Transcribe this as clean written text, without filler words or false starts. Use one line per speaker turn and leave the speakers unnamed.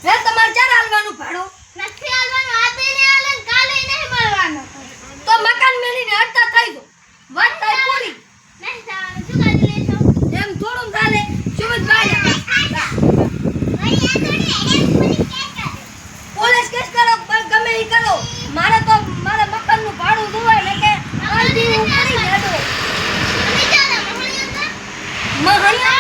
હે તમારે ચાર હાલવાનું ભાડું
નથી હાલવાનું, આજે ને હાલે ને કાલે નહીં મળવાનું.
તો મકાન મેલીને હટતા થઈ દો વાત થાય પૂરી
નહીં જવાનું, શું કરી લેશો?
એમ થોડું ચાલે સુમિતભાઈ પોલીસ કેસ કરો ગમે ઈ કરો મારે તો મારા મકાનનું ભાડું જોવાય ને કે અરજી હું કરી દેડો
તમે જાઓ મહણિયા.
મહણિયા